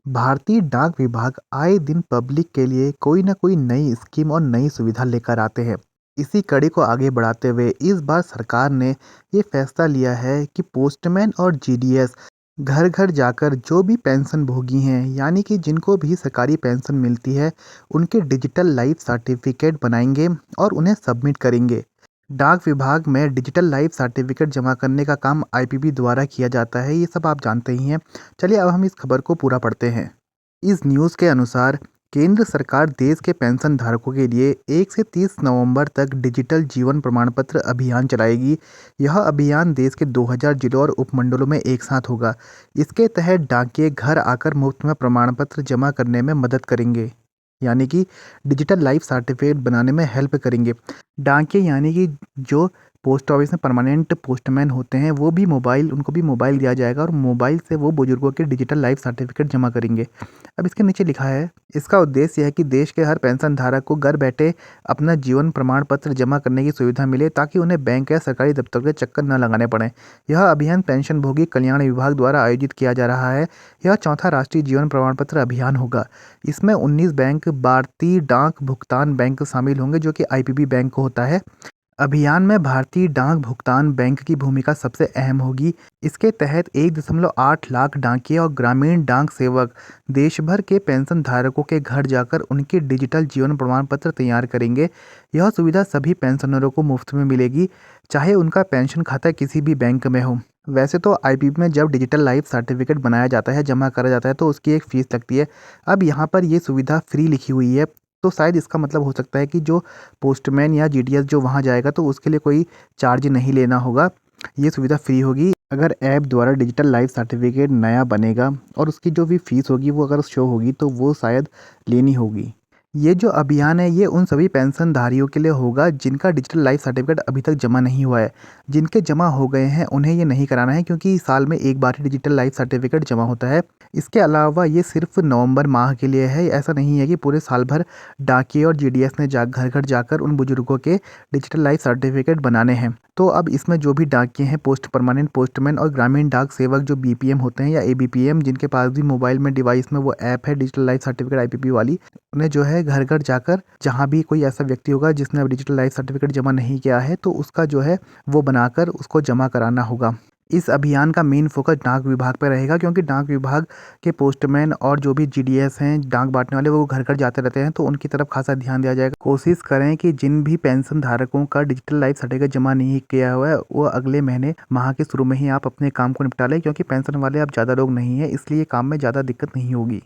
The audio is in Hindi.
भारतीय डाक विभाग आए दिन पब्लिक के लिए कोई ना कोई नई स्कीम और नई सुविधा लेकर आते हैं। इसी कड़ी को आगे बढ़ाते हुए इस बार सरकार ने ये फैसला लिया है कि पोस्टमैन और जीडीएस घर घर जाकर जो भी पेंशन भोगी हैं, यानी कि जिनको भी सरकारी पेंशन मिलती है, उनके डिजिटल लाइफ सर्टिफिकेट बनाएंगे और उन्हें सबमिट करेंगे। डाक विभाग में डिजिटल लाइफ सर्टिफिकेट जमा करने का काम आईपीपी द्वारा किया जाता है, ये सब आप जानते ही हैं। चलिए अब हम इस खबर को पूरा पढ़ते हैं। इस न्यूज़ के अनुसार केंद्र सरकार देश के पेंशन धारकों के लिए 1 से 30 नवंबर तक डिजिटल जीवन प्रमाण पत्र अभियान चलाएगी। यह अभियान देश के 2000 जिलों और उपमंडलों में एक साथ होगा। इसके तहत डाकिये घर आकर मुफ्त में प्रमाण पत्र जमा करने में मदद करेंगे, यानी कि डिजिटल लाइफ सर्टिफिकेट बनाने में हेल्प करेंगे। डाकिये यानी कि जो पोस्ट ऑफिस में परमानेंट पोस्टमैन होते हैं, वो भी मोबाइल उनको भी मोबाइल दिया जाएगा और मोबाइल से वो बुजुर्गों के डिजिटल लाइफ सर्टिफिकेट जमा करेंगे। अब इसके नीचे लिखा है, इसका उद्देश्य है कि देश के हर पेंशन धारक को घर बैठे अपना जीवन प्रमाण पत्र जमा करने की सुविधा मिले, ताकि उन्हें बैंक या सरकारी दफ्तर के चक्कर न लगाने पड़े। यह अभियान पेंशनभोगी कल्याण विभाग द्वारा आयोजित किया जा रहा है। यह चौथा राष्ट्रीय जीवन प्रमाण पत्र अभियान होगा। इसमें 19 बैंक भारतीय डाक भुगतान बैंक शामिल होंगे, जो कि आईपीपी बैंक होता है। अभियान में भारतीय डाक भुगतान बैंक की भूमिका सबसे अहम होगी। इसके तहत 1.8 लाख डाकिये और ग्रामीण डाक सेवक देश भर के पेंशन धारकों के घर जाकर उनके डिजिटल जीवन प्रमाण पत्र तैयार करेंगे। यह सुविधा सभी पेंशनरों को मुफ्त में मिलेगी, चाहे उनका पेंशन खाता किसी भी बैंक में हो। वैसे तो आईपीपी में जब डिजिटल लाइफ सर्टिफिकेट बनाया जाता है, जमा करा जाता है, तो उसकी एक फ़ीस लगती है। अब यहाँ पर ये सुविधा फ्री लिखी हुई है, तो शायद इसका मतलब हो सकता है कि जो पोस्टमैन या जीडीएस जो वहाँ जाएगा तो उसके लिए कोई चार्ज नहीं लेना होगा। ये सुविधा फ्री होगी। अगर ऐप द्वारा डिजिटल लाइफ सर्टिफिकेट नया बनेगा और उसकी जो भी फीस होगी वो अगर शो होगी, तो वो शायद लेनी होगी। ये जो अभियान है, ये उन सभी पेंशनधारियों के लिए होगा जिनका डिजिटल लाइफ सर्टिफिकेट अभी तक जमा नहीं हुआ है। जिनके जमा हो गए हैं उन्हें ये नहीं कराना है, क्योंकि साल में एक बार ही डिजिटल लाइफ सर्टिफिकेट जमा होता है। इसके अलावा ये सिर्फ नवंबर माह के लिए है। ऐसा नहीं है कि पूरे साल भर डाकिये और जीडीएस ने घर घर जाकर उन बुजुर्गों के डिजिटल लाइफ सर्टिफिकेट बनाने हैं। तो अब इसमें जो भी डाकिये हैं, परमानेंट पोस्टमैन और ग्रामीण डाक सेवक जो बीपीएम होते हैं या एबीपीएम, जिनके पास भी मोबाइल में डिवाइस में वो ऐप है डिजिटल लाइफ सर्टिफिकेट आईपीपी वाली, उन्हें जो है घर घर जाकर जहाँ भी कोई ऐसा व्यक्ति होगा जिसने अब डिजिटल लाइफ सर्टिफिकेट जमा नहीं किया है, तो उसका जो है वो बनाकर उसको जमा कराना होगा। इस अभियान का मेन फोकस डाक विभाग पर रहेगा, क्योंकि डाक विभाग के पोस्टमैन और जो भी जीडीएस हैं, डाक बांटने वाले, वो घर घर जाते रहते हैं, तो उनकी तरफ खासा ध्यान दिया जाएगा। कोशिश करें कि जिन भी पेंशन धारकों का डिजिटल लाइफ सर्टिफिकेट जमा नहीं किया हुआ है, वो अगले महीने माह के शुरू में ही आप अपने काम को निपटा लें, क्योंकि पेंशन वाले अब ज़्यादा लोग नहीं हैं, इसलिए काम में ज़्यादा दिक्कत नहीं होगी।